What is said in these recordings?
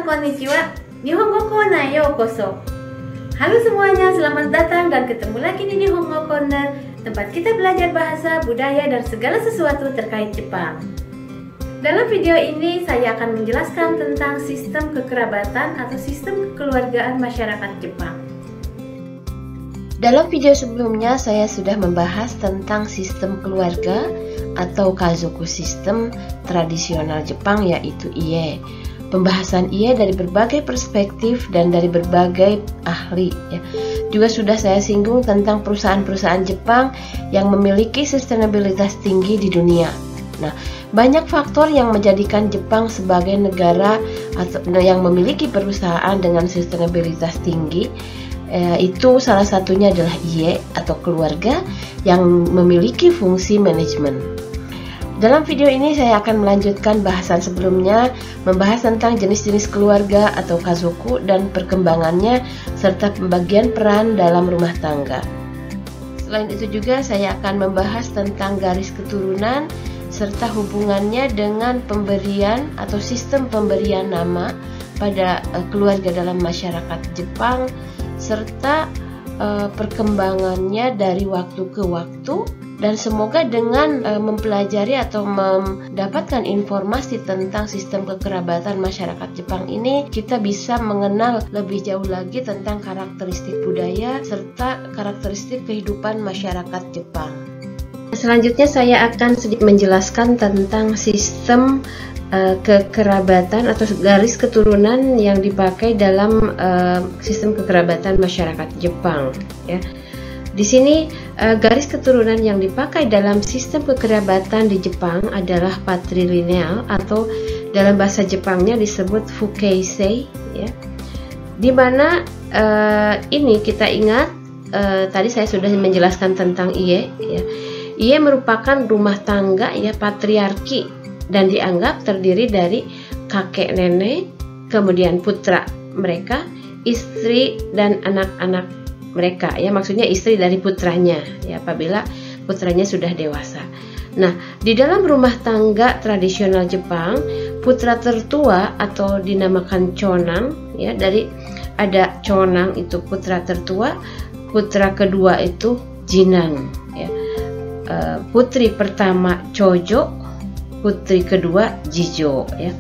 konnichiwa. Nihongo Corner yokoso. Halo semuanya, selamat datang dan ketemu lagi di Nihongo Corner, tempat kita belajar bahasa, budaya, dan segala sesuatu terkait Jepang. Dalam video ini saya akan menjelaskan tentang sistem kekerabatan atau sistem kekeluargaan masyarakat Jepang. Dalam video sebelumnya saya sudah membahas tentang sistem keluarga atau kazoku system tradisional Jepang, yaitu Ie. Pembahasan Ie dari berbagai perspektif dan dari berbagai ahli ya. Juga sudah saya singgung tentang perusahaan-perusahaan Jepang yang memiliki sustainabilitas tinggi di dunia. Nah, banyak faktor yang menjadikan Jepang sebagai negara atau yang memiliki perusahaan dengan sustainabilitas tinggi. Itu salah satunya adalah Ie atau keluarga yang memiliki fungsi manajemen. Dalam video ini saya akan melanjutkan bahasan sebelumnya, membahas tentang jenis-jenis keluarga atau kazoku dan perkembangannya serta pembagian peran dalam rumah tangga. Selain itu juga saya akan membahas tentang garis keturunan serta hubungannya dengan pemberian atau sistem pemberian nama pada keluarga dalam masyarakat Jepang serta perkembangannya dari waktu ke waktu. Dan semoga dengan mempelajari atau mendapatkan informasi tentang sistem kekerabatan masyarakat Jepang ini, kita bisa mengenal lebih jauh lagi tentang karakteristik budaya serta karakteristik kehidupan masyarakat Jepang. Selanjutnya saya akan sedikit menjelaskan tentang sistem kekerabatan atau garis keturunan yang dipakai dalam sistem kekerabatan masyarakat Jepang ya. Di sini garis keturunan yang dipakai dalam sistem kekerabatan di Jepang adalah patrilineal atau dalam bahasa Jepangnya disebut fukeisei ya. Di mana ini kita ingat tadi saya sudah menjelaskan tentang Ie ya. Ie merupakan rumah tangga ya, patriarki, dan dianggap terdiri dari kakek nenek, kemudian putra mereka, istri dan anak-anak mereka ya, maksudnya istri dari putranya ya apabila putranya sudah dewasa. Nah, di dalam rumah tangga tradisional Jepang, putra tertua atau dinamakan chonang ya, dari ada chonang itu putra tertua, putra kedua itu jinang ya. Putri pertama chojo, putri kedua jijo ya.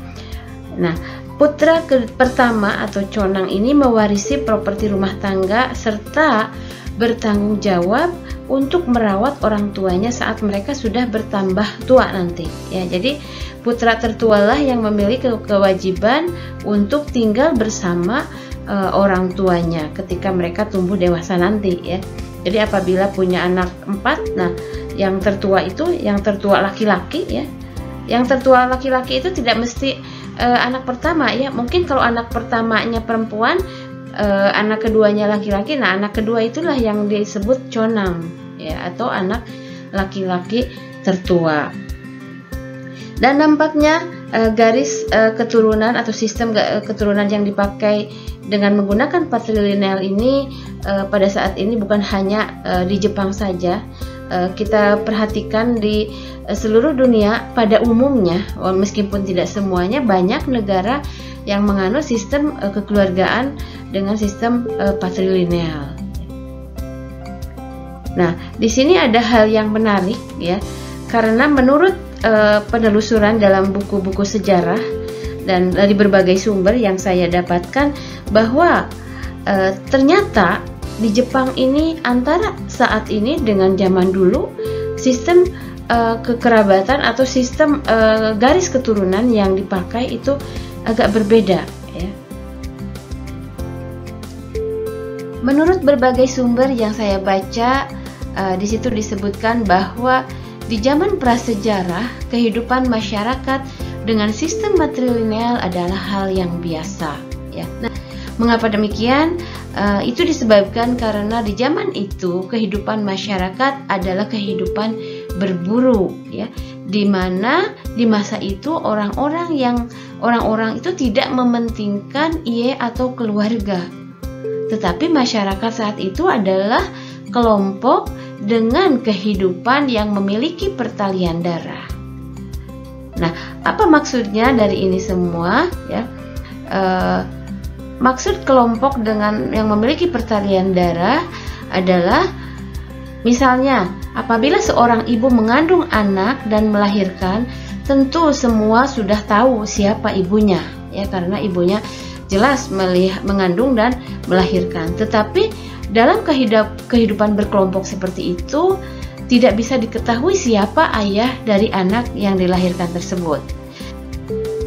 Nah, putra pertama atau chonang ini mewarisi properti rumah tangga serta bertanggung jawab untuk merawat orang tuanya saat mereka sudah bertambah tua nanti ya. Jadi putra tertualah yang memiliki kewajiban untuk tinggal bersama orang tuanya ketika mereka tumbuh dewasa nanti ya. Jadi apabila punya anak 4, nah yang tertua itu yang tertua laki-laki ya. Yang tertua laki-laki itu tidak mesti anak pertama ya, mungkin kalau anak pertamanya perempuan, anak keduanya laki-laki, nah anak kedua itulah yang disebut chonang ya, atau anak laki-laki tertua. Dan nampaknya garis keturunan atau sistem keturunan yang dipakai dengan menggunakan patrilineal ini pada saat ini bukan hanya di Jepang saja. Kita perhatikan di seluruh dunia pada umumnya, meskipun tidak semuanya, banyak negara yang menganut sistem kekeluargaan dengan sistem patrilineal. Nah, di sini ada hal yang menarik ya, karena menurut penelusuran dalam buku-buku sejarah dan dari berbagai sumber yang saya dapatkan bahwa ternyata di Jepang ini antara saat ini dengan zaman dulu sistem kekerabatan atau sistem garis keturunan yang dipakai itu agak berbeda ya. Menurut berbagai sumber yang saya baca, di situ disebutkan bahwa di zaman prasejarah kehidupan masyarakat dengan sistem matrilineal adalah hal yang biasa ya. Nah, mengapa demikian? Itu disebabkan karena di zaman itu kehidupan masyarakat adalah kehidupan berburu ya, di mana di masa itu orang-orang itu tidak mementingkan Ie atau keluarga, tetapi masyarakat saat itu adalah kelompok dengan kehidupan yang memiliki pertalian darah. Nah, apa maksudnya dari ini semua ya? Maksud kelompok dengan yang memiliki pertalian darah adalah misalnya apabila seorang ibu mengandung anak dan melahirkan, tentu semua sudah tahu siapa ibunya, ya, karena ibunya jelas mengandung dan melahirkan. Tetapi dalam kehidupan berkelompok seperti itu tidak bisa diketahui siapa ayah dari anak yang dilahirkan tersebut.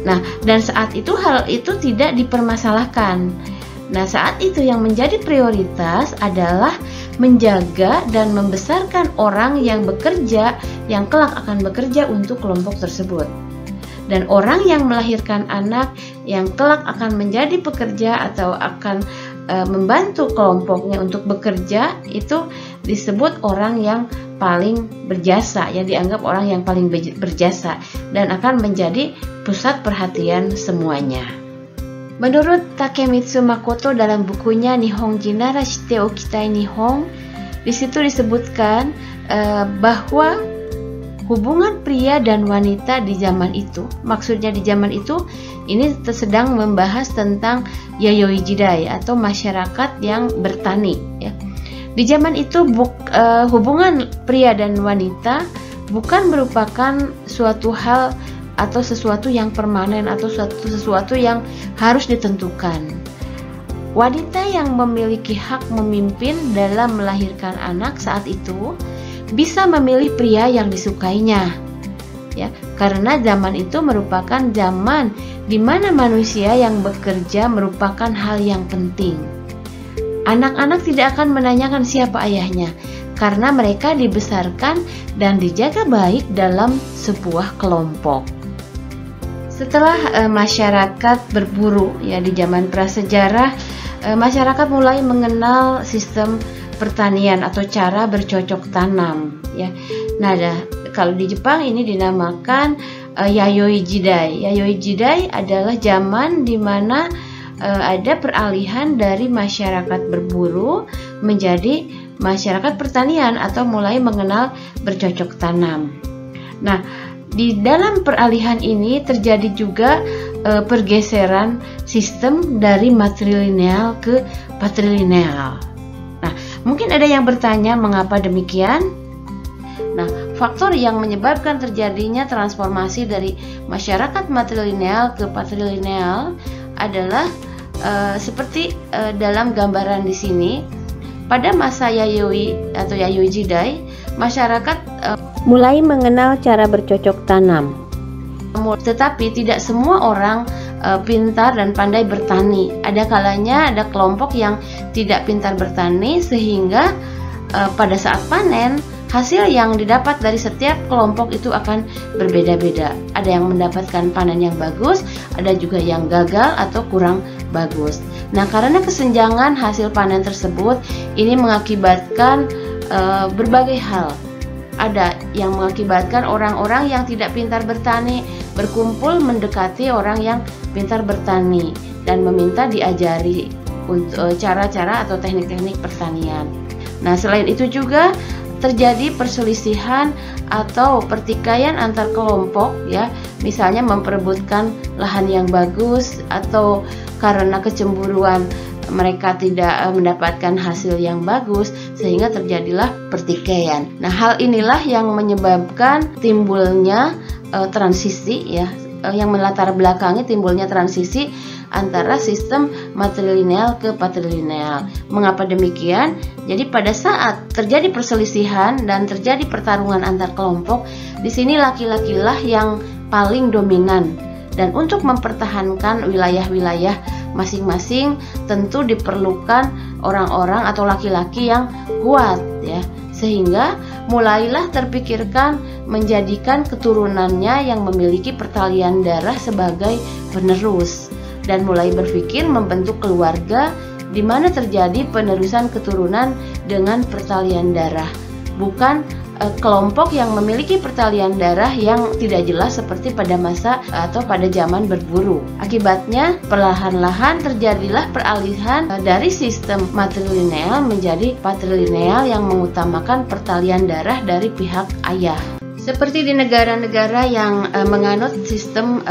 Nah, dan saat itu hal itu tidak dipermasalahkan. Nah, saat itu yang menjadi prioritas adalah menjaga dan membesarkan orang yang bekerja, yang kelak akan bekerja untuk kelompok tersebut. Dan orang yang melahirkan anak yang kelak akan menjadi pekerja atau akan membantu kelompoknya untuk bekerja, itu disebut orang yang paling berjasa, yang dianggap orang yang paling berjasa dan akan menjadi pusat perhatian semuanya. Menurut Takemitsu Makoto dalam bukunya Nihonji nara shite okitai Nihon, di situ disebutkan bahwa hubungan pria dan wanita di zaman itu, maksudnya di zaman itu ini sedang membahas tentang yayoi jidai atau masyarakat yang bertani, ya. Di zaman itu hubungan pria dan wanita bukan merupakan suatu hal atau sesuatu yang permanen atau sesuatu yang harus ditentukan. Wanita yang memiliki hak memimpin dalam melahirkan anak saat itu bisa memilih pria yang disukainya, ya, karena zaman itu merupakan zaman di mana manusia yang bekerja merupakan hal yang penting. Anak-anak tidak akan menanyakan siapa ayahnya karena mereka dibesarkan dan dijaga baik dalam sebuah kelompok. Setelah masyarakat berburu, ya, di zaman prasejarah, masyarakat mulai mengenal sistem pertanian atau cara bercocok tanam, ya. Nah, kalau di Jepang ini dinamakan yayoi jidai. Yayoi jidai adalah zaman di mana ada peralihan dari masyarakat berburu menjadi masyarakat pertanian atau mulai mengenal bercocok tanam. Nah, di dalam peralihan ini terjadi juga pergeseran sistem dari matrilineal ke patrilineal. Nah, mungkin ada yang bertanya mengapa demikian? Nah, faktor yang menyebabkan terjadinya transformasi dari masyarakat matrilineal ke patrilineal adalah seperti dalam gambaran di sini. Pada masa yayoi atau yayoi jidai, masyarakat mulai mengenal cara bercocok tanam. Tetapi tidak semua orang pintar dan pandai bertani. Ada kalanya ada kelompok yang tidak pintar bertani sehingga pada saat panen hasil yang didapat dari setiap kelompok itu akan berbeda-beda. Ada yang mendapatkan panen yang bagus, ada juga yang gagal atau kurang bagus. Nah, karena kesenjangan hasil panen tersebut, ini mengakibatkan berbagai hal. Ada yang mengakibatkan orang-orang yang tidak pintar bertani berkumpul mendekati orang yang pintar bertani dan meminta diajari cara-cara atau teknik-teknik pertanian. Nah, selain itu juga terjadi perselisihan atau pertikaian antar kelompok, ya, misalnya memperebutkan lahan yang bagus atau karena kecemburuan mereka tidak mendapatkan hasil yang bagus sehingga terjadilah pertikaian. Nah, hal inilah yang menyebabkan timbulnya transisi, ya, yang melatar belakangi timbulnya transisi antara sistem matrilineal ke patrilineal. Mengapa demikian? Jadi pada saat terjadi perselisihan dan terjadi pertarungan antar kelompok, di sini laki-lakilah yang paling dominan. Dan untuk mempertahankan wilayah-wilayah masing-masing tentu diperlukan orang-orang atau laki-laki yang kuat, ya. Sehingga mulailah terpikirkan menjadikan keturunannya yang memiliki pertalian darah sebagai penerus dan mulai berpikir membentuk keluarga di mana terjadi penerusan keturunan dengan pertalian darah, bukan kelompok yang memiliki pertalian darah yang tidak jelas seperti pada masa atau pada zaman berburu. Akibatnya perlahan-lahan terjadilah peralihan dari sistem matrilineal menjadi patrilineal yang mengutamakan pertalian darah dari pihak ayah. Seperti di negara-negara yang menganut sistem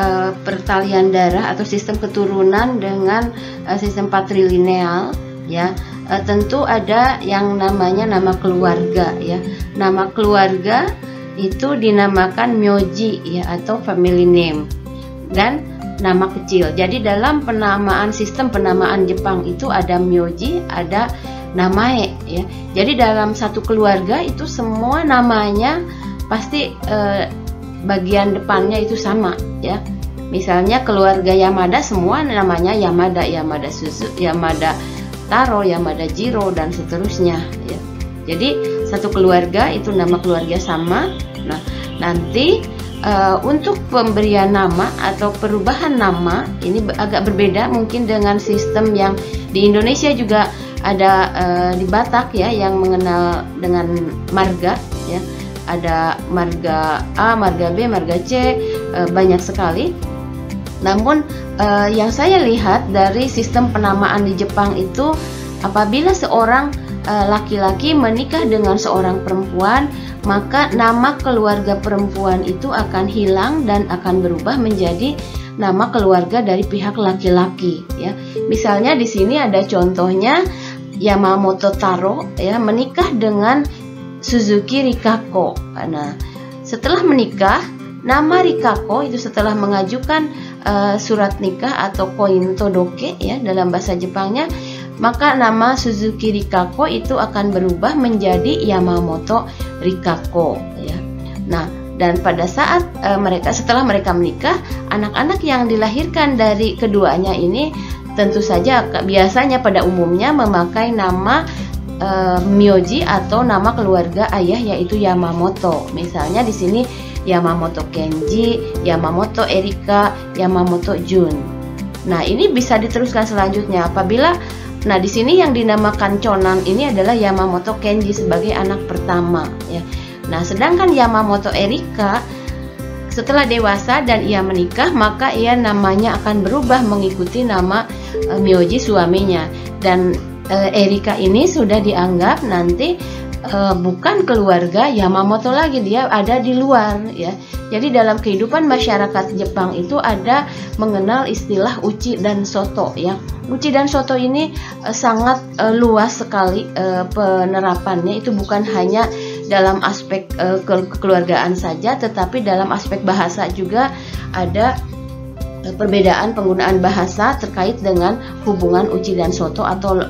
pertalian darah atau sistem keturunan dengan sistem patrilineal, ya, tentu ada yang namanya nama keluarga, ya. Nama keluarga itu dinamakan myoji, ya, atau family name, dan nama kecil. Jadi dalam penamaan, sistem penamaan Jepang itu ada myoji, ada namae, ya. Jadi dalam satu keluarga itu semua namanya pasti bagian depannya itu sama, ya. Misalnya keluarga Yamada semua namanya Yamada, Yamada Suzu, Yamada Taro, Yamada Jiro, dan seterusnya, ya. Jadi satu keluarga itu nama keluarga sama. Nah, nanti untuk pemberian nama atau perubahan nama ini agak berbeda mungkin dengan sistem yang di Indonesia juga ada di Batak, ya, yang mengenal dengan marga, ya. Ada marga A, marga B, marga C, banyak sekali. Namun yang saya lihat dari sistem penamaan di Jepang itu, apabila seorang laki-laki menikah dengan seorang perempuan, maka nama keluarga perempuan itu akan hilang dan akan berubah menjadi nama keluarga dari pihak laki-laki, ya. Misalnya di sini ada contohnya Yamamoto Taro, ya, menikah dengan Suzuki Rikako. Nah, setelah menikah, nama Rikako itu setelah mengajukan surat nikah atau koin todoke, ya, dalam bahasa Jepangnya, maka nama Suzuki Rikako itu akan berubah menjadi Yamamoto Rikako, ya. Nah, dan pada saat setelah mereka menikah, anak-anak yang dilahirkan dari keduanya ini tentu saja biasanya pada umumnya memakai nama myoji atau nama keluarga ayah, yaitu Yamamoto. Misalnya di sini Yamamoto Kenji, Yamamoto Erika, Yamamoto Jun. Nah, ini bisa diteruskan selanjutnya apabila, nah, di sini yang dinamakan Chonan ini adalah Yamamoto Kenji sebagai anak pertama, ya. Nah, sedangkan Yamamoto Erika setelah dewasa dan ia menikah, maka ia namanya akan berubah mengikuti nama myoji suaminya, dan Erika ini sudah dianggap nanti bukan keluarga Yamamoto lagi, dia ada di luar, ya. Jadi dalam kehidupan masyarakat Jepang itu ada mengenal istilah uchi dan soto, ya. Uchi dan soto ini sangat luas sekali penerapannya, itu bukan hanya dalam aspek kekeluargaan saja, tetapi dalam aspek bahasa juga ada perbedaan penggunaan bahasa terkait dengan hubungan uchi dan soto atau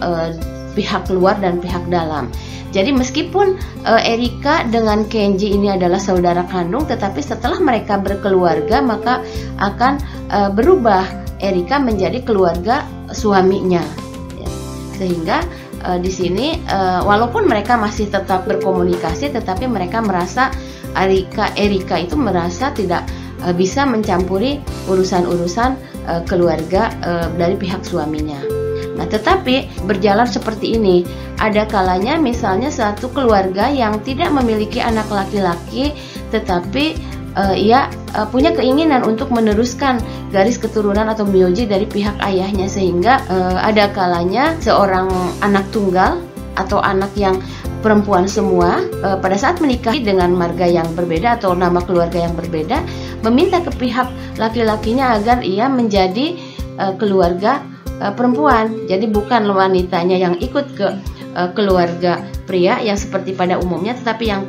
pihak luar dan pihak dalam. Jadi meskipun Erika dengan Kenji ini adalah saudara kandung, tetapi setelah mereka berkeluarga maka akan berubah Erika menjadi keluarga suaminya, ya. Sehingga di sini walaupun mereka masih tetap berkomunikasi, tetapi mereka merasa Erika itu merasa tidak bisa mencampuri urusan-urusan keluarga dari pihak suaminya. Nah, tetapi berjalan seperti ini, ada kalanya misalnya satu keluarga yang tidak memiliki anak laki-laki, tetapi ia punya keinginan untuk meneruskan garis keturunan atau myoji dari pihak ayahnya, sehingga ada kalanya seorang anak tunggal atau anak yang perempuan semua pada saat menikah dengan marga yang berbeda atau nama keluarga yang berbeda, meminta ke pihak laki-lakinya agar ia menjadi keluarga perempuan. Jadi bukan wanitanya yang ikut ke keluarga pria yang seperti pada umumnya, tetapi yang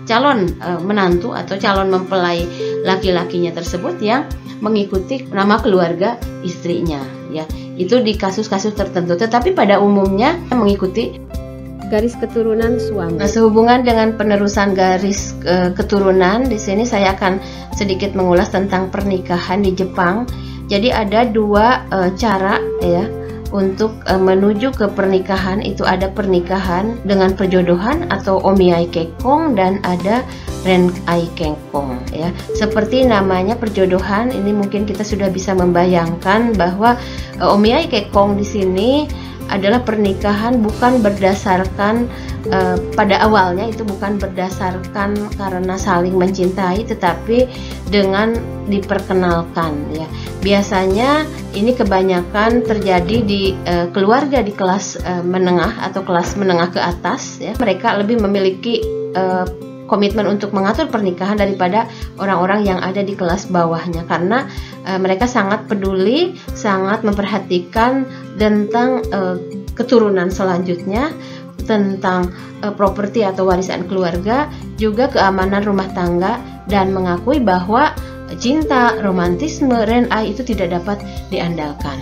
calon menantu atau calon mempelai laki-lakinya tersebut yang mengikuti nama keluarga istrinya, ya. Itu di kasus-kasus tertentu, tetapi pada umumnya mengikuti garis keturunan suami. Nah, sehubungan dengan penerusan garis keturunan, di sini saya akan sedikit mengulas tentang pernikahan di Jepang. Jadi ada dua cara, ya, untuk menuju ke pernikahan. Itu ada pernikahan dengan perjodohan atau omiai kekong dan ada renai kekong, ya. Seperti namanya perjodohan, ini mungkin kita sudah bisa membayangkan bahwa omiai kekong di sini adalah pernikahan bukan berdasarkan pada awalnya itu bukan berdasarkan karena saling mencintai, tetapi dengan diperkenalkan, ya. Biasanya ini kebanyakan terjadi di keluarga di kelas menengah atau kelas menengah ke atas, ya. Mereka lebih memiliki komitmen untuk mengatur pernikahan daripada orang-orang yang ada di kelas bawahnya, karena mereka sangat peduli, sangat memperhatikan tentang keturunan selanjutnya, tentang properti atau warisan keluarga, juga keamanan rumah tangga, dan mengakui bahwa cinta, romantisme, renai itu tidak dapat diandalkan.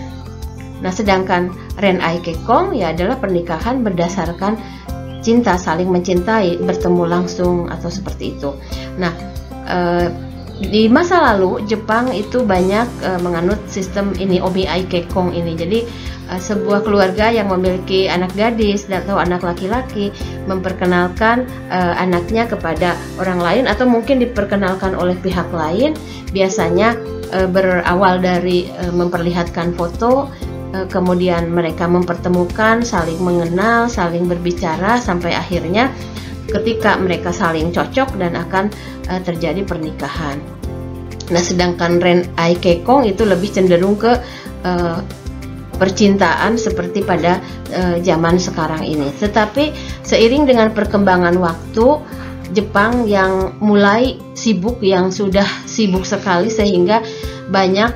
Nah, sedangkan renai kekong ya adalah pernikahan berdasarkan cinta, saling mencintai, bertemu langsung atau seperti itu. Nah, di masa lalu Jepang itu banyak menganut sistem ini, omiai kekong ini. Jadi sebuah keluarga yang memiliki anak gadis atau anak laki-laki memperkenalkan anaknya kepada orang lain, atau mungkin diperkenalkan oleh pihak lain. Biasanya berawal dari memperlihatkan foto, kemudian mereka mempertemukan, saling mengenal, saling berbicara, sampai akhirnya ketika mereka saling cocok dan akan terjadi pernikahan. Nah, sedangkan renai kekong itu lebih cenderung ke percintaan seperti pada zaman sekarang ini. Tetapi seiring dengan perkembangan waktu, Jepang yang mulai sibuk, yang sudah sibuk sekali sehingga banyak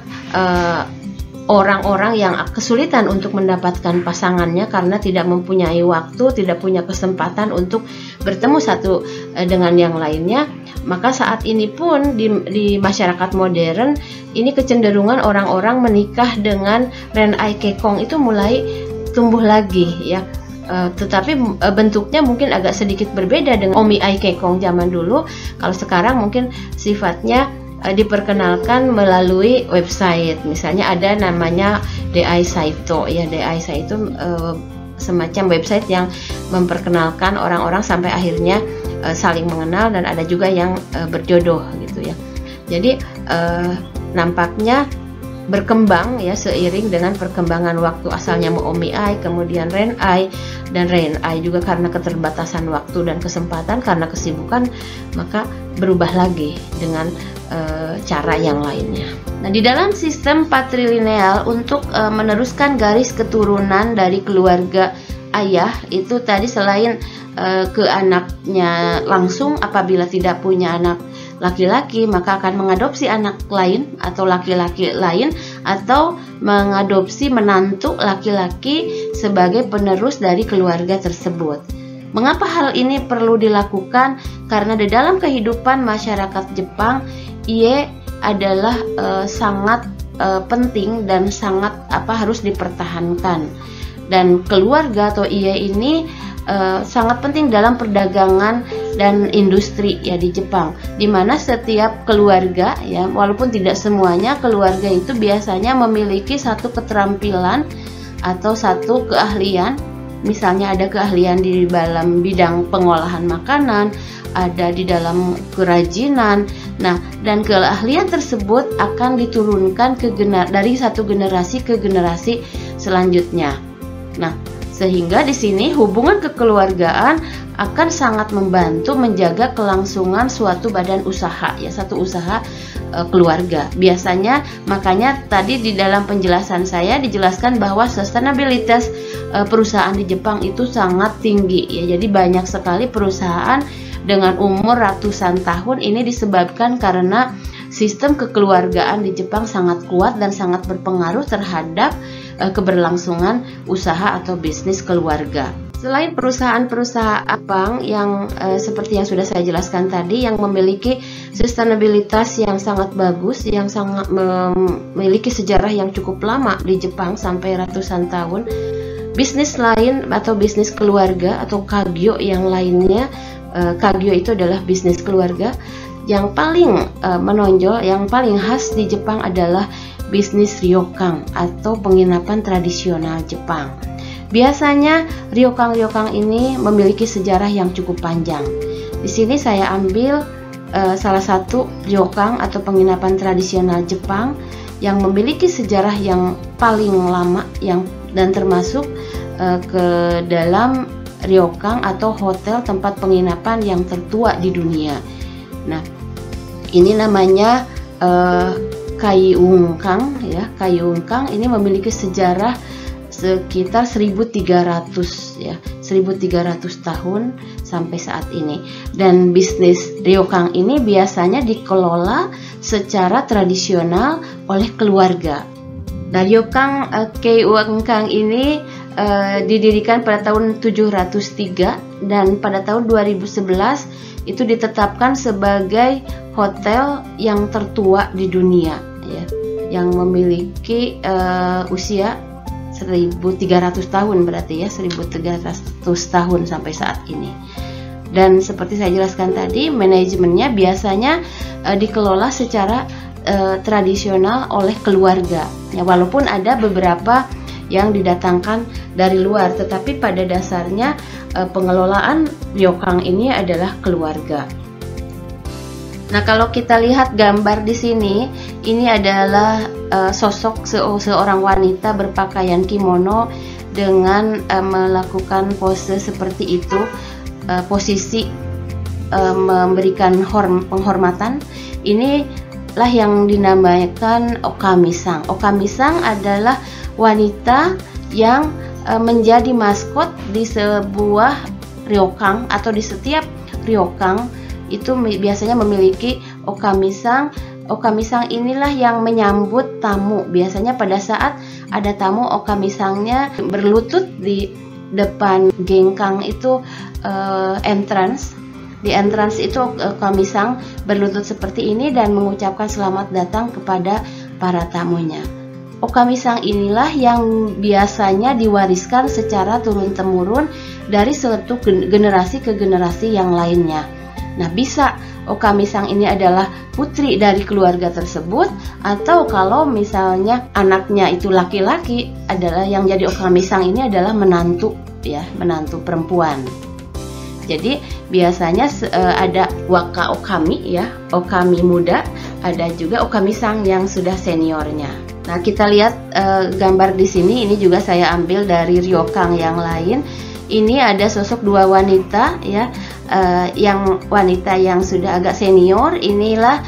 orang-orang yang kesulitan untuk mendapatkan pasangannya karena tidak mempunyai waktu, tidak punya kesempatan untuk bertemu satu dengan yang lainnya. Maka saat ini pun di masyarakat modern ini kecenderungan orang-orang menikah dengan renai kekong itu mulai tumbuh lagi ya. Tetapi bentuknya mungkin agak sedikit berbeda dengan omiai kekong zaman dulu. Kalau sekarang mungkin sifatnya diperkenalkan melalui website. Misalnya ada namanya DI Saito ya. DI Saito semacam website yang memperkenalkan orang-orang sampai akhirnya saling mengenal, dan ada juga yang berjodoh gitu ya. Jadi nampaknya berkembang ya seiring dengan perkembangan waktu. Asalnya omiai, kemudian renai, dan renai juga karena keterbatasan waktu dan kesempatan karena kesibukan, maka berubah lagi dengan cara yang lainnya. Nah, di dalam sistem patrilineal untuk meneruskan garis keturunan dari keluarga ayah itu tadi, selain ke anaknya langsung, apabila tidak punya anak laki-laki maka akan mengadopsi anak lain atau laki-laki lain, atau mengadopsi menantu laki-laki sebagai penerus dari keluarga tersebut. Mengapa hal ini perlu dilakukan? Karena di dalam kehidupan masyarakat Jepang, ie adalah sangat penting dan sangat harus dipertahankan. Dan keluarga atau ie ini sangat penting dalam perdagangan dan industri ya di Jepang, di mana setiap keluarga ya, walaupun tidak semuanya, keluarga itu biasanya memiliki satu keterampilan atau satu keahlian. Misalnya ada keahlian di dalam bidang pengolahan makanan, ada di dalam kerajinan. Nah, dan keahlian tersebut akan diturunkan dari satu generasi ke generasi selanjutnya. Nah, sehingga di sini hubungan kekeluargaan akan sangat membantu menjaga kelangsungan suatu badan usaha ya, satu usaha keluarga. Biasanya makanya tadi di dalam penjelasan saya dijelaskan bahwa sustainabilitas perusahaan di Jepang itu sangat tinggi ya. Jadi banyak sekali perusahaan dengan umur ratusan tahun. Ini disebabkan karena sistem kekeluargaan di Jepang sangat kuat dan sangat berpengaruh terhadap keberlangsungan usaha atau bisnis keluarga. Selain perusahaan-perusahaan Jepang yang seperti yang sudah saya jelaskan tadi, yang memiliki sustainabilitas yang sangat bagus, yang sangat memiliki sejarah yang cukup lama di Jepang sampai ratusan tahun, bisnis lain atau bisnis keluarga atau kagyo yang lainnya, kagyo itu adalah bisnis keluarga yang paling menonjol, yang paling khas di Jepang adalah bisnis ryokan atau penginapan tradisional Jepang. Biasanya ryokan ini memiliki sejarah yang cukup panjang. Di sini saya ambil salah satu ryokan atau penginapan tradisional Jepang yang memiliki sejarah yang paling lama dan termasuk ke dalam ryokan atau hotel tempat penginapan yang tertua di dunia. Nah, ini namanya Kaiungkang ya. Kaiungkang ini memiliki sejarah sekitar 1300 ya. 1300 tahun sampai saat ini. Dan bisnis ryokan ini biasanya dikelola secara tradisional oleh keluarga. Nah, ryokan Keiwangkang ini didirikan pada tahun 703 dan pada tahun 2011 itu ditetapkan sebagai hotel yang tertua di dunia, ya, yang memiliki usia 1300 tahun, berarti ya 1300 tahun sampai saat ini. Dan seperti saya jelaskan tadi, manajemennya biasanya dikelola secara tradisional oleh keluarga, ya, walaupun ada beberapa yang didatangkan dari luar, tetapi pada dasarnya pengelolaan ryokan ini adalah keluarga. Nah, kalau kita lihat gambar di sini, ini adalah sosok seorang wanita berpakaian kimono dengan melakukan pose seperti itu, posisi memberikan penghormatan. Inilah yang dinamakan okamisang. Okamisang adalah wanita yang menjadi maskot di sebuah ryokan atau di setiap ryokan itu biasanya memiliki okamisang. Okamisang inilah yang menyambut tamu. Biasanya pada saat ada tamu, okamisangnya berlutut di depan gengkang itu, entrance. Di entrance itu okamisang berlutut seperti ini dan mengucapkan selamat datang kepada para tamunya. Okamisang inilah yang biasanya diwariskan secara turun-temurun dari suatu generasi ke generasi yang lainnya. Nah, bisa okamisang ini adalah putri dari keluarga tersebut, atau kalau misalnya anaknya itu laki-laki, adalah yang jadi okamisang ini adalah menantu, ya, menantu perempuan. Jadi biasanya ada waka okami, ya, okami muda, ada juga okamisang yang sudah seniornya. Nah, kita lihat gambar di sini, ini juga saya ambil dari ryokan yang lain. Ini ada sosok dua wanita, ya, yang wanita yang sudah agak senior inilah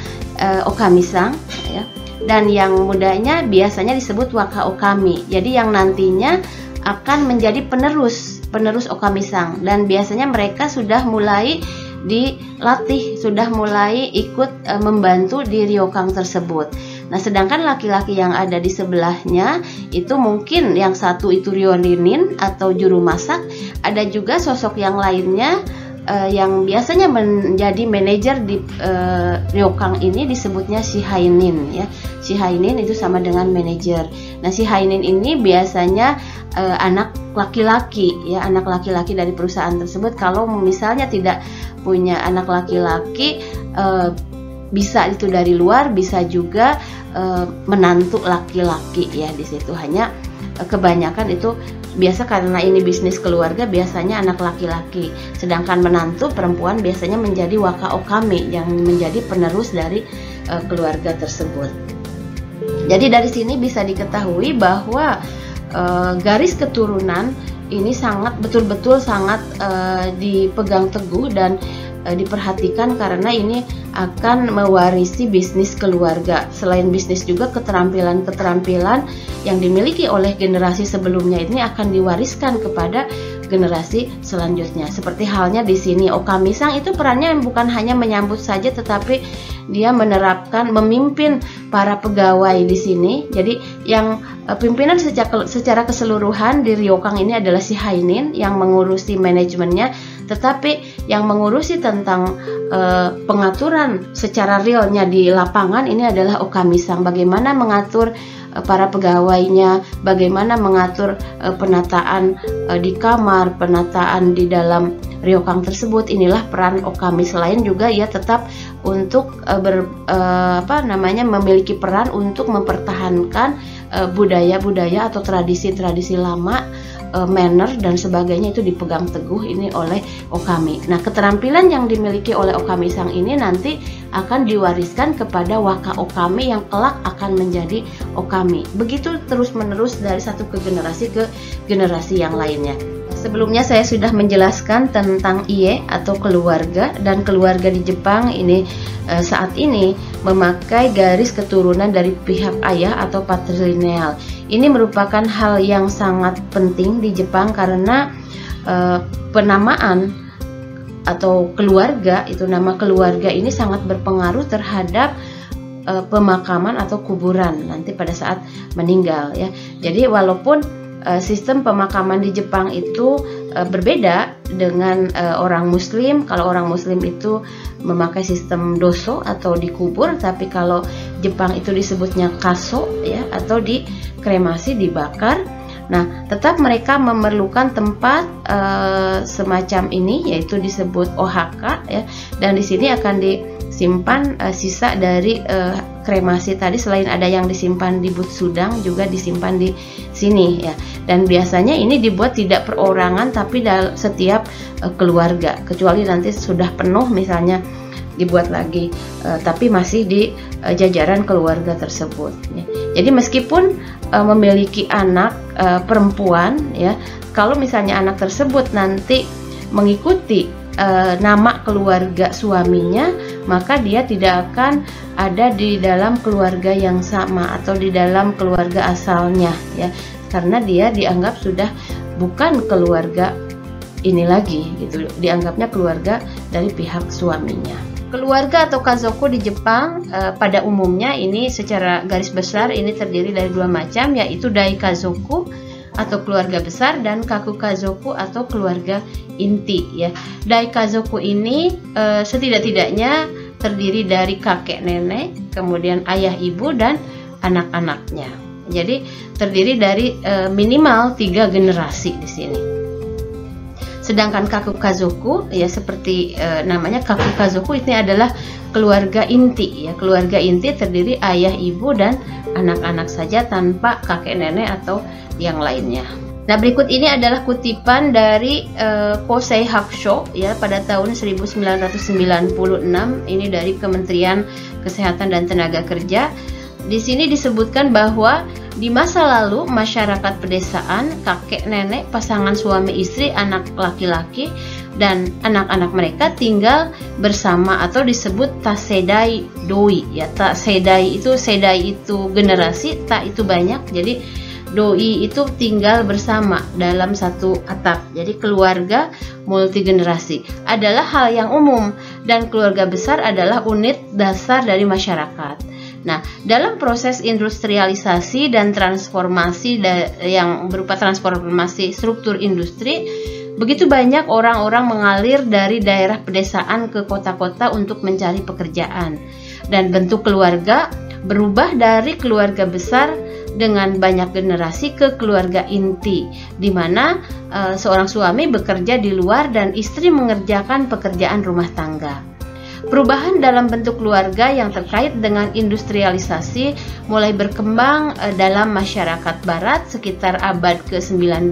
okamisang, ya, dan yang mudanya biasanya disebut waka okami. Jadi yang nantinya akan menjadi penerus okamisang, dan biasanya mereka sudah mulai dilatih, sudah mulai ikut membantu di ryokan tersebut. Nah, sedangkan laki-laki yang ada di sebelahnya itu mungkin yang satu itu ryorinin atau juru masak, ada juga sosok yang lainnya yang biasanya menjadi manajer di ryokan ini disebutnya shihainin, ya. Shihainin itu sama dengan manajer. Nah, shihainin ini biasanya anak laki-laki, ya, anak laki-laki dari perusahaan tersebut. Kalau misalnya tidak punya anak laki-laki, bisa itu dari luar, bisa juga menantu laki-laki, ya, di situ. Hanya kebanyakan itu biasa karena ini bisnis keluarga, biasanya anak laki-laki, sedangkan menantu perempuan biasanya menjadi waka okami yang menjadi penerus dari keluarga tersebut. Jadi dari sini bisa diketahui bahwa garis keturunan ini sangat betul-betul sangat dipegang teguh dan diperhatikan, karena ini akan mewarisi bisnis keluarga. Selain bisnis juga keterampilan-keterampilan yang dimiliki oleh generasi sebelumnya ini akan diwariskan kepada generasi selanjutnya. Seperti halnya di sini okamisang itu perannya bukan hanya menyambut saja, tetapi dia menerapkan, memimpin para pegawai di sini. Jadi yang pimpinan secara keseluruhan di ryokan ini adalah shihainin yang mengurusi manajemennya, tetapi yang mengurusi tentang pengaturan secara realnya di lapangan ini adalah okamisang. Bagaimana mengatur para pegawainya, bagaimana mengatur penataan di kamar, penataan di dalam ryokan tersebut. Inilah peran okami. Selain juga ia tetap untuk memiliki peran untuk mempertahankan budaya-budaya atau tradisi-tradisi lama, manner dan sebagainya itu dipegang teguh ini oleh okami. Nah, keterampilan yang dimiliki oleh okamisang ini nanti akan diwariskan kepada waka okami yang kelak akan menjadi okami. Begitu terus-menerus dari satu ke generasi yang lainnya. Sebelumnya saya sudah menjelaskan tentang ie atau keluarga, dan keluarga di Jepang ini saat ini memakai garis keturunan dari pihak ayah atau patrilineal. Ini merupakan hal yang sangat penting di Jepang karena penamaan atau keluarga, itu nama keluarga ini sangat berpengaruh terhadap pemakaman atau kuburan nanti pada saat meninggal ya. Jadi walaupun sistem pemakaman di Jepang itu berbeda dengan orang Muslim. Kalau orang Muslim itu memakai sistem doso atau dikubur, tapi kalau Jepang itu disebutnya kaso ya, atau dikremasi, dibakar. Nah, tetap mereka memerlukan tempat semacam ini, yaitu disebut ohaka ya, dan di sini akan disimpan sisa dari kremasi tadi. Selain ada yang disimpan di butsudang, juga disimpan di sini ya. Dan biasanya ini dibuat tidak perorangan, tapi setiap keluarga, kecuali nanti sudah penuh misalnya dibuat lagi, tapi masih di jajaran keluarga tersebut ya. Jadi meskipun memiliki anak perempuan ya, kalau misalnya anak tersebut nanti mengikuti nama keluarga suaminya, maka dia tidak akan ada di dalam keluarga yang sama atau di dalam keluarga asalnya ya, karena dia dianggap sudah bukan keluarga ini lagi gitu, dianggapnya keluarga dari pihak suaminya. Keluarga atau kazoku di Jepang pada umumnya ini secara garis besar ini terdiri dari dua macam, yaitu daikazoku atau keluarga besar dan kakukazoku atau keluarga inti ya. Daikazoku ini setidak-tidaknya terdiri dari kakek nenek, kemudian ayah ibu dan anak-anaknya. Jadi terdiri dari minimal 3 generasi di sini. Sedangkan kakukazoku ya, seperti namanya kakukazoku, ini adalah keluarga inti ya. Keluarga inti terdiri ayah, ibu dan anak-anak saja tanpa kakek nenek atau yang lainnya. Nah, berikut ini adalah kutipan dari Kosei Hakusho ya pada tahun 1996. Ini dari Kementerian Kesehatan dan Tenaga Kerja. Di sini disebutkan bahwa di masa lalu masyarakat pedesaan, kakek nenek, pasangan suami istri, anak laki-laki dan anak-anak mereka tinggal bersama atau disebut tasedai doi ya. Tasedai itu generasi, ta itu banyak, jadi doi itu tinggal bersama dalam satu atap. Jadi keluarga multigenerasi adalah hal yang umum dan keluarga besar adalah unit dasar dari masyarakat. Nah, dalam proses industrialisasi dan transformasi yang berupa transformasi struktur industri, begitu banyak orang-orang mengalir dari daerah pedesaan ke kota-kota untuk mencari pekerjaan. Dan bentuk keluarga berubah dari keluarga besar dengan banyak generasi ke keluarga inti, di mana seorang suami bekerja di luar dan istri mengerjakan pekerjaan rumah tangga. Perubahan dalam bentuk keluarga yang terkait dengan industrialisasi mulai berkembang dalam masyarakat barat sekitar abad ke-19,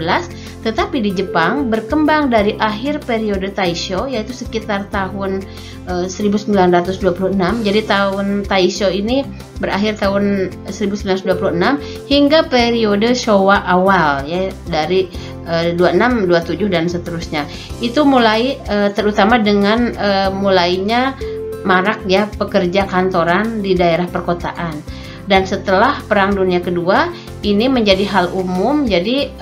tetapi di Jepang berkembang dari akhir periode Taisho, yaitu sekitar tahun 1926. Jadi tahun Taisho ini berakhir tahun 1926 hingga periode Showa awal ya, dari 26, 27 dan seterusnya. Itu mulai terutama dengan mulainya marak ya pekerja kantoran di daerah perkotaan. Dan setelah Perang Dunia Kedua ini menjadi hal umum, jadi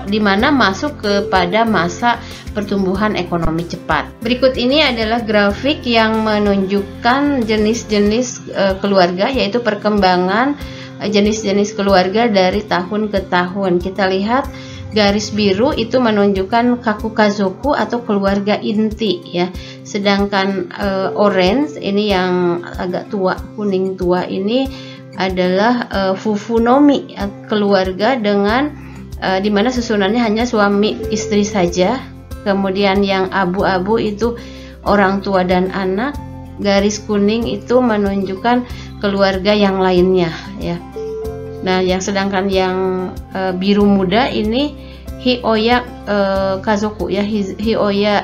di mana masuk kepada masa pertumbuhan ekonomi cepat. Berikut ini adalah grafik yang menunjukkan jenis-jenis keluarga, yaitu perkembangan jenis-jenis keluarga dari tahun ke tahun. Kita lihat garis biru itu menunjukkan kakukazoku atau keluarga inti ya. Sedangkan orange ini yang agak tua, kuning tua ini adalah fufunomi, keluarga dengan di mana susunannya hanya suami istri saja. Kemudian yang abu-abu itu orang tua dan anak. Garis kuning itu menunjukkan keluarga yang lainnya ya. Nah, sedangkan yang biru muda ini hioya kazoku ya, hioya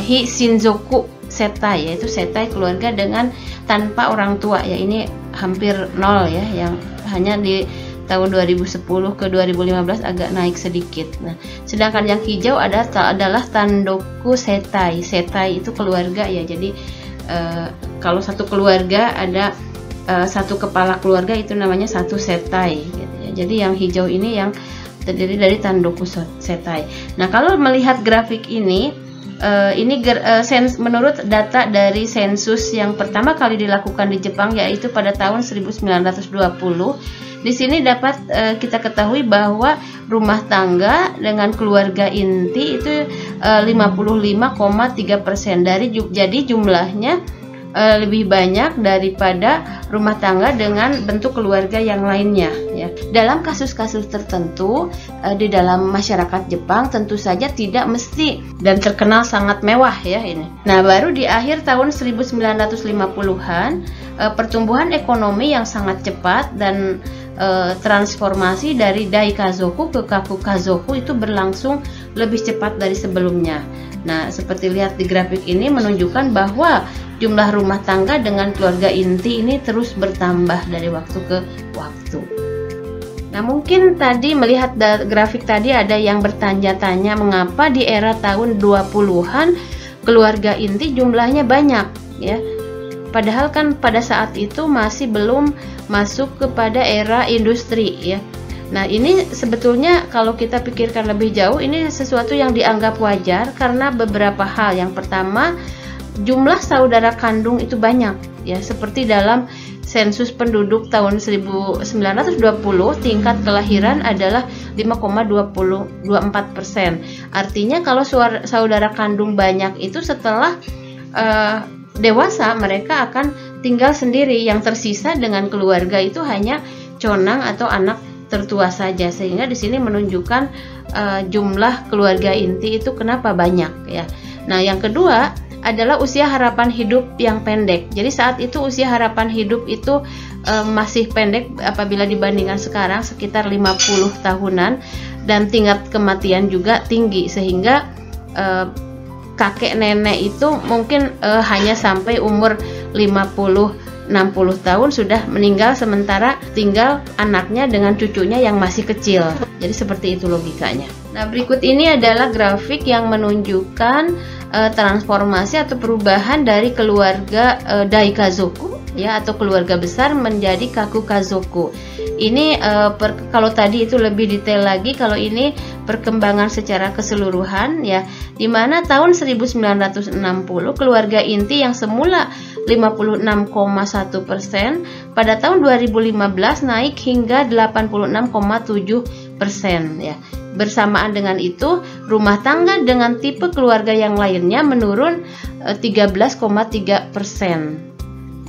shinzoku setai, yaitu setai keluarga dengan tanpa orang tua ya. Ini hampir nol ya, yang hanya di tahun 2010 ke 2015 agak naik sedikit. Nah, sedangkan yang hijau adalah tandoku setai. Setai itu keluarga ya. Jadi kalau satu keluarga ada satu kepala keluarga itu namanya satu setai gitu ya. Jadi yang hijau ini yang terdiri dari Tandoku Setai. Nah, kalau melihat grafik ini menurut data dari sensus yang pertama kali dilakukan di Jepang, yaitu pada tahun 1920. Di sini dapat kita ketahui bahwa rumah tangga dengan keluarga inti itu 55,3%. Jadi jumlahnya lebih banyak daripada rumah tangga dengan bentuk keluarga yang lainnya, ya. Dalam kasus-kasus tertentu di dalam masyarakat Jepang tentu saja tidak mesti dan terkenal sangat mewah, ya ini. Nah, baru di akhir tahun 1950-an pertumbuhan ekonomi yang sangat cepat dan transformasi dari Daikazoku ke Kakukazoku itu berlangsung lebih cepat dari sebelumnya. Nah, seperti lihat di grafik ini menunjukkan bahwa jumlah rumah tangga dengan keluarga inti ini terus bertambah dari waktu ke waktu. Nah, mungkin tadi melihat grafik tadi ada yang bertanya-tanya mengapa di era tahun 20-an keluarga inti jumlahnya banyak, ya. Padahal kan pada saat itu masih belum masuk kepada era industri, ya. Nah, ini sebetulnya kalau kita pikirkan lebih jauh, ini sesuatu yang dianggap wajar karena beberapa hal. Yang pertama, jumlah saudara kandung itu banyak, ya. Seperti dalam sensus penduduk tahun 1920, tingkat kelahiran adalah 5,24%. Artinya kalau saudara kandung banyak itu setelah dewasa mereka akan tinggal sendiri. Yang tersisa dengan keluarga itu hanya conang atau anak tertua saja, sehingga di sini menunjukkan jumlah keluarga inti itu kenapa banyak, ya. Nah, yang kedua adalah usia harapan hidup yang pendek. Jadi saat itu usia harapan hidup itu masih pendek apabila dibandingkan sekarang, sekitar 50 tahunan, dan tingkat kematian juga tinggi, sehingga kakek nenek itu mungkin hanya sampai umur 50-60 tahun sudah meninggal, sementara tinggal anaknya dengan cucunya yang masih kecil. Jadi seperti itu logikanya. Nah, berikut ini adalah grafik yang menunjukkan transformasi atau perubahan dari keluarga Daikazoku, ya, atau keluarga besar menjadi Kakukazoku. Ini kalau tadi itu lebih detail lagi, kalau ini perkembangan secara keseluruhan, ya, di mana tahun 1960 keluarga inti yang semula 56,1%, pada tahun 2015 naik hingga 86,7%, ya. Bersamaan dengan itu, rumah tangga dengan tipe keluarga yang lainnya menurun 13,3%.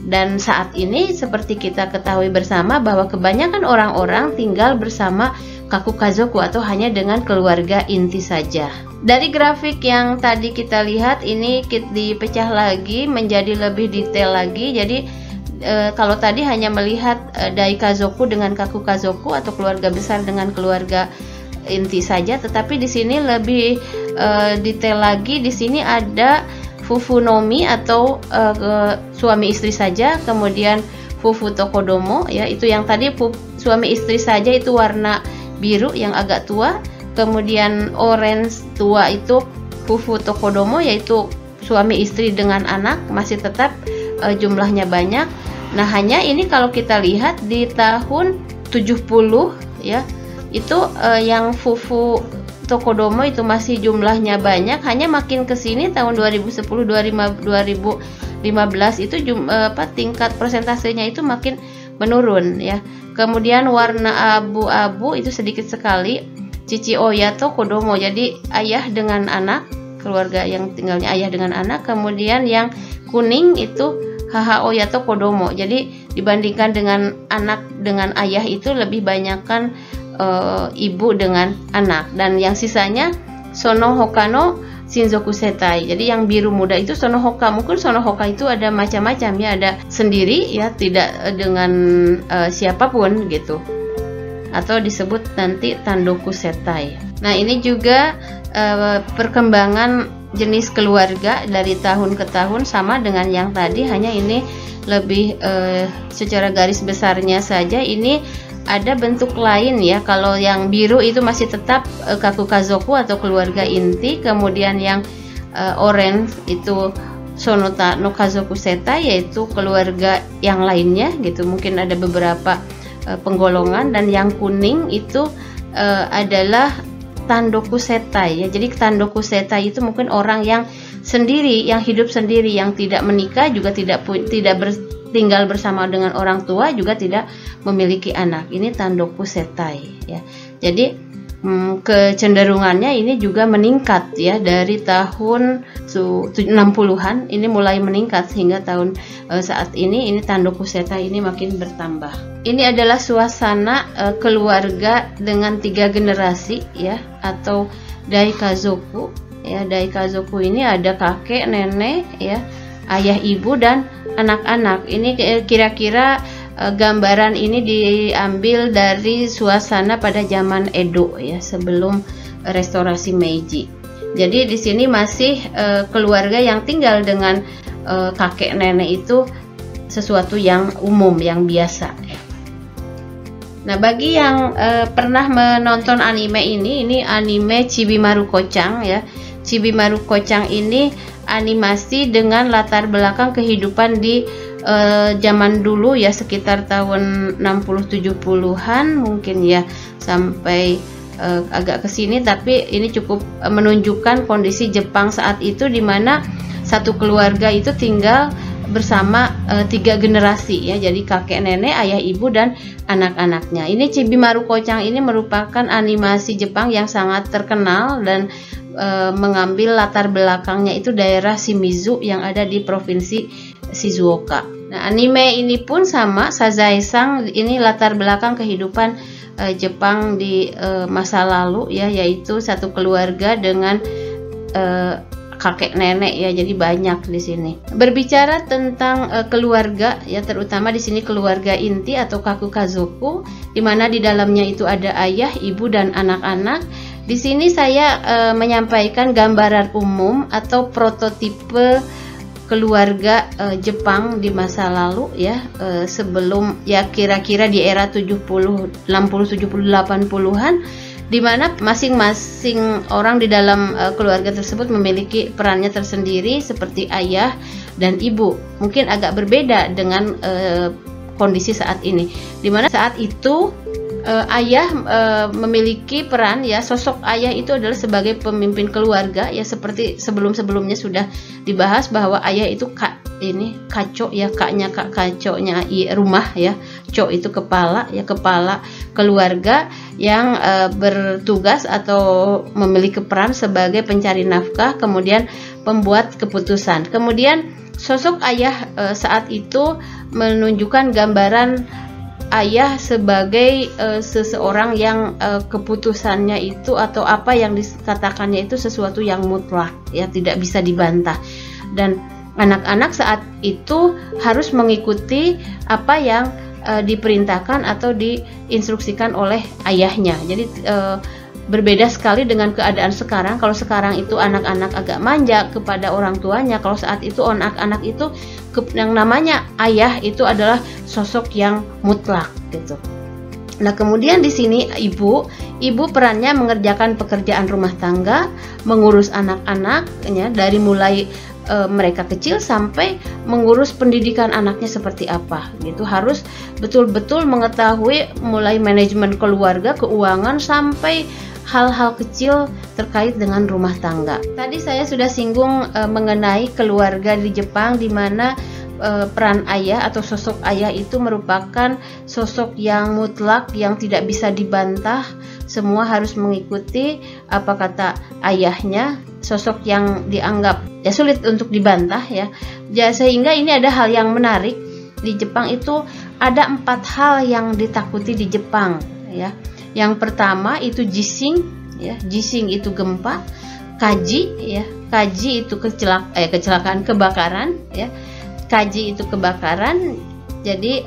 Dan saat ini seperti kita ketahui bersama bahwa kebanyakan orang-orang tinggal bersama Kakukazoku atau hanya dengan keluarga inti saja. Dari grafik yang tadi kita lihat ini dipecah lagi menjadi lebih detail lagi. Jadi kalau tadi hanya melihat Daikazoku dengan Kakukazoku atau keluarga besar dengan keluarga inti saja, tetapi di sini lebih detail lagi. Di sini ada Fufunomi atau suami istri saja, kemudian Fufu Tokodomo, ya, itu yang tadi suami istri saja itu warna biru yang agak tua, kemudian orange tua itu Fufu Tokodomo, yaitu suami istri dengan anak, masih tetap jumlahnya banyak. Nah, hanya ini kalau kita lihat di tahun 70, ya, itu yang Fufu Tokodomo itu masih jumlahnya banyak, hanya makin ke sini tahun 2010-2015 itu tingkat persentasenya itu makin menurun, ya. Kemudian warna abu-abu itu sedikit sekali Chichi Oya Tokodomo, jadi ayah dengan anak, keluarga yang tinggalnya ayah dengan anak. Kemudian yang kuning itu Haha Oya Tokodomo, jadi dibandingkan dengan anak dengan ayah itu lebih banyakkan ibu dengan anak. Dan yang sisanya Sonohoka no Shinzoku Setai, jadi yang biru muda itu Sonohoka. Mungkin Sonohoka itu ada macam-macam, ya, ada sendiri, ya, tidak dengan siapapun gitu, atau disebut nanti Tandoku Setai. Nah, ini juga perkembangan jenis keluarga dari tahun ke tahun sama dengan yang tadi, hanya ini lebih secara garis besarnya saja ini ada bentuk lain, ya. Kalau yang biru itu masih tetap Kakukazoku atau keluarga inti, kemudian yang orange itu Sonota no Kazoku Setai, yaitu keluarga yang lainnya gitu, mungkin ada beberapa penggolongan. Dan yang kuning itu adalah tandoku setai ya. Jadi tandoku setai itu mungkin orang yang sendiri, yang hidup sendiri, yang tidak menikah, juga tidak tinggal bersama dengan orang tua, juga tidak memiliki anak. Ini tandoku setai ya. Jadi kecenderungannya ini juga meningkat ya, dari tahun 60-an ini mulai meningkat hingga tahun saat ini tandoku setai ini makin bertambah. Ini adalah suasana keluarga dengan 3 generasi ya, atau daikazoku ya. Daikazoku ini ada kakek, nenek ya, ayah, ibu, dan anak-anak. Ini kira-kira gambaran ini diambil dari suasana pada zaman Edo ya, sebelum restorasi Meiji. Jadi di sini masih keluarga yang tinggal dengan kakek nenek itu sesuatu yang umum, yang biasa ya. Nah, bagi yang pernah menonton anime ini anime Chibi Maruko-chan ya. Chibi Maruko-chan ini animasi dengan latar belakang kehidupan di zaman dulu ya, sekitar tahun 60-70-an mungkin ya, sampai agak kesini, tapi ini cukup menunjukkan kondisi Jepang saat itu, di mana satu keluarga itu tinggal bersama 3 generasi ya, jadi kakek nenek, ayah ibu, dan anak-anaknya. Ini Chibi Maruko-chan ini merupakan animasi Jepang yang sangat terkenal dan mengambil latar belakangnya itu daerah Shimizu yang ada di provinsi Shizuoka. Nah, anime ini pun sama, Sazae-san, ini latar belakang kehidupan Jepang di masa lalu ya, yaitu satu keluarga dengan kakek nenek ya, jadi banyak di sini. Berbicara tentang keluarga ya, terutama di sini keluarga inti atau kakukazoku, di mana di dalamnya itu ada ayah, ibu, dan anak-anak. Di sini saya menyampaikan gambaran umum atau prototipe keluarga Jepang di masa lalu ya, sebelum ya kira-kira di era 70, 60, 70, 80-an, di mana masing-masing orang di dalam keluarga tersebut memiliki perannya tersendiri seperti ayah dan ibu. Mungkin agak berbeda dengan kondisi saat ini, di mana saat itu ayah memiliki peran ya, sosok ayah itu adalah sebagai pemimpin keluarga ya, seperti sebelum-sebelumnya sudah dibahas bahwa ayah itu kaco ya, kaconya rumah ya, co itu kepala ya, kepala keluarga yang bertugas atau memiliki peran sebagai pencari nafkah, kemudian pembuat keputusan. Kemudian sosok ayah saat itu menunjukkan gambaran ayah sebagai seseorang yang keputusannya itu atau apa yang dikatakannya itu sesuatu yang mutlak ya, tidak bisa dibantah, dan anak-anak saat itu harus mengikuti apa yang diperintahkan atau diinstruksikan oleh ayahnya. Jadi berbeda sekali dengan keadaan sekarang. Kalau sekarang itu anak-anak agak manja kepada orang tuanya, kalau saat itu anak-anak itu yang namanya ayah itu adalah sosok yang mutlak gitu. Nah, kemudian di sini ibu perannya mengerjakan pekerjaan rumah tangga, mengurus anak-anaknya dari mulai mereka kecil sampai mengurus pendidikan anaknya seperti apa gitu. Harus betul-betul mengetahui mulai manajemen keluarga, keuangan, sampai hal-hal kecil terkait dengan rumah tangga. Tadi saya sudah singgung mengenai keluarga di Jepang, di mana peran ayah atau sosok ayah itu merupakan sosok yang mutlak, yang tidak bisa dibantah. Semua harus mengikuti apa kata ayahnya, sosok yang dianggap ya sulit untuk dibantah ya. Sehingga ini ada hal yang menarik di Jepang, itu ada 4 hal yang ditakuti di Jepang ya. Yang pertama itu jising ya, jising itu gempa, kaji ya, kaji itu kecelakaan, kebakaran ya, kaji itu kebakaran. Jadi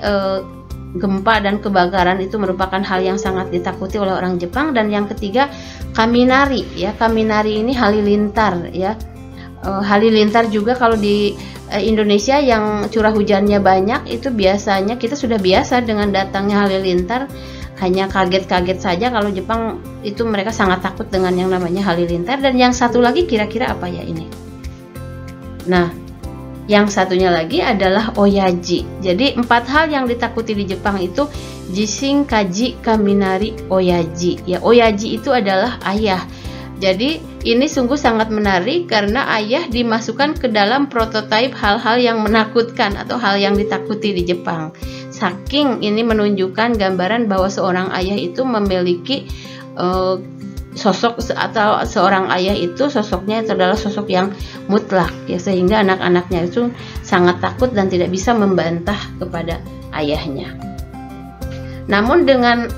gempa dan kebakaran itu merupakan hal yang sangat ditakuti oleh orang Jepang. Dan yang ketiga kaminari ya, kaminari ini halilintar ya. Halilintar juga kalau di Indonesia yang curah hujannya banyak, itu biasanya kita sudah biasa dengan datangnya halilintar, hanya kaget-kaget saja. Kalau Jepang itu mereka sangat takut dengan yang namanya halilintar. Dan yang satu lagi kira-kira apa ya ini? Nah, Yang satunya lagi adalah oyaji. Jadi 4 hal yang ditakuti di Jepang itu jishin, kaji, kaminari, oyaji. Ya, oyaji itu adalah ayah. Jadi ini sungguh sangat menarik karena ayah dimasukkan ke dalam prototipe hal-hal yang menakutkan atau hal yang ditakuti di Jepang. Saking ini menunjukkan gambaran bahwa seorang ayah itu memiliki sosok atau seorang ayah itu sosoknya itu adalah sosok yang mutlak ya, sehingga anak-anaknya itu sangat takut dan tidak bisa membantah kepada ayahnya. Namun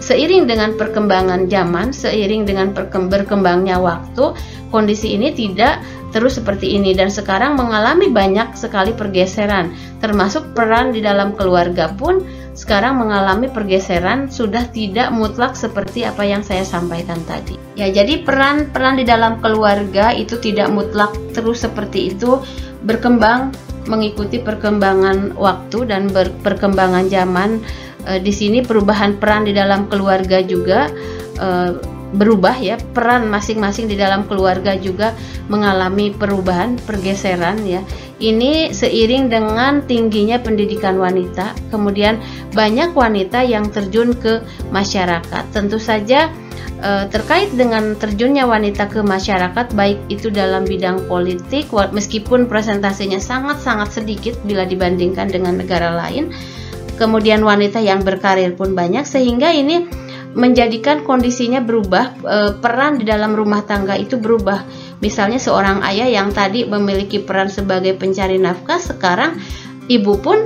seiring dengan perkembangan zaman, seiring dengan berkembangnya waktu, kondisi ini tidak terus seperti ini dan sekarang mengalami banyak sekali pergeseran, termasuk peran di dalam keluarga pun sekarang mengalami pergeseran, sudah tidak mutlak seperti apa yang saya sampaikan tadi. Ya, jadi peran di dalam keluarga itu tidak mutlak terus seperti itu, berkembang mengikuti perkembangan waktu dan perkembangan zaman. Di sini perubahan peran di dalam keluarga juga berubah ya, peran masing-masing di dalam keluarga juga mengalami perubahan, pergeseran ya. Ini seiring dengan tingginya pendidikan wanita, kemudian banyak wanita yang terjun ke masyarakat. Tentu saja terkait dengan terjunnya wanita ke masyarakat, baik itu dalam bidang politik, meskipun persentasenya sangat-sangat sedikit bila dibandingkan dengan negara lain, kemudian wanita yang berkarir pun banyak, sehingga ini menjadikan kondisinya berubah, peran di dalam rumah tangga itu berubah. Misalnya seorang ayah yang tadi memiliki peran sebagai pencari nafkah, sekarang ibu pun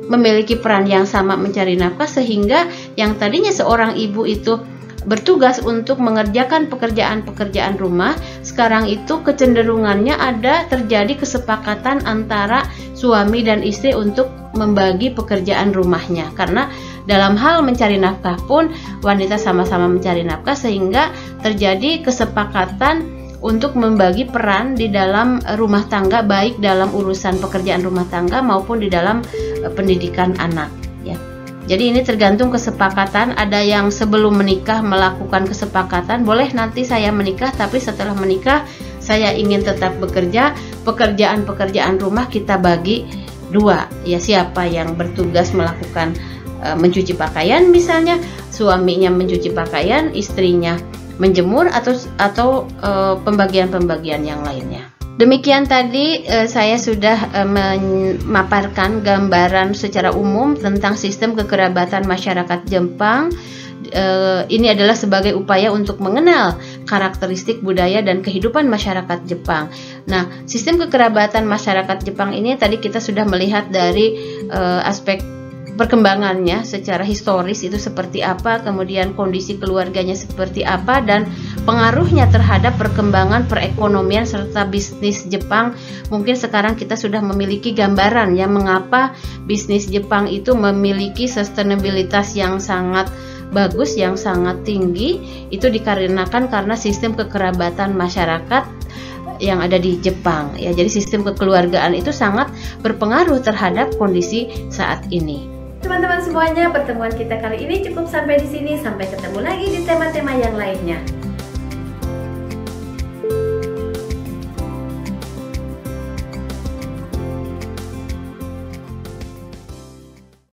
memiliki peran yang sama mencari nafkah, sehingga yang tadinya seorang ibu itu bertugas untuk mengerjakan pekerjaan-pekerjaan rumah, sekarang itu kecenderungannya ada terjadi kesepakatan antara suami dan istri untuk membagi pekerjaan rumahnya, karena dalam hal mencari nafkah pun wanita sama-sama mencari nafkah, sehingga terjadi kesepakatan untuk membagi peran di dalam rumah tangga, baik dalam urusan pekerjaan rumah tangga maupun di dalam pendidikan anak ya. Jadi ini tergantung kesepakatan. Ada yang sebelum menikah melakukan kesepakatan, boleh nanti saya menikah, tapi setelah menikah saya ingin tetap bekerja, pekerjaan-pekerjaan rumah kita bagi dua ya, siapa yang bertugas melakukan mencuci pakaian, misalnya suaminya mencuci pakaian, istrinya menjemur, atau pembagian-pembagian yang lainnya. Demikian tadi saya sudah memaparkan gambaran secara umum tentang sistem kekerabatan masyarakat Jepang. Ini adalah sebagai upaya untuk mengenal karakteristik budaya dan kehidupan masyarakat Jepang. Nah, sistem kekerabatan masyarakat Jepang ini tadi kita sudah melihat dari aspek perkembangannya secara historis itu seperti apa, kemudian kondisi keluarganya seperti apa, dan pengaruhnya terhadap perkembangan perekonomian serta bisnis Jepang. Mungkin sekarang kita sudah memiliki gambaran ya, mengapa bisnis Jepang itu memiliki sustainabilitas yang sangat bagus, yang sangat tinggi. Itu dikarenakan karena sistem kekerabatan masyarakat yang ada di Jepang ya. Jadi sistem kekeluargaan itu sangat berpengaruh terhadap kondisi saat ini. Teman-teman semuanya, pertemuan kita kali ini cukup sampai di sini. Sampai ketemu lagi di tema-tema yang lainnya.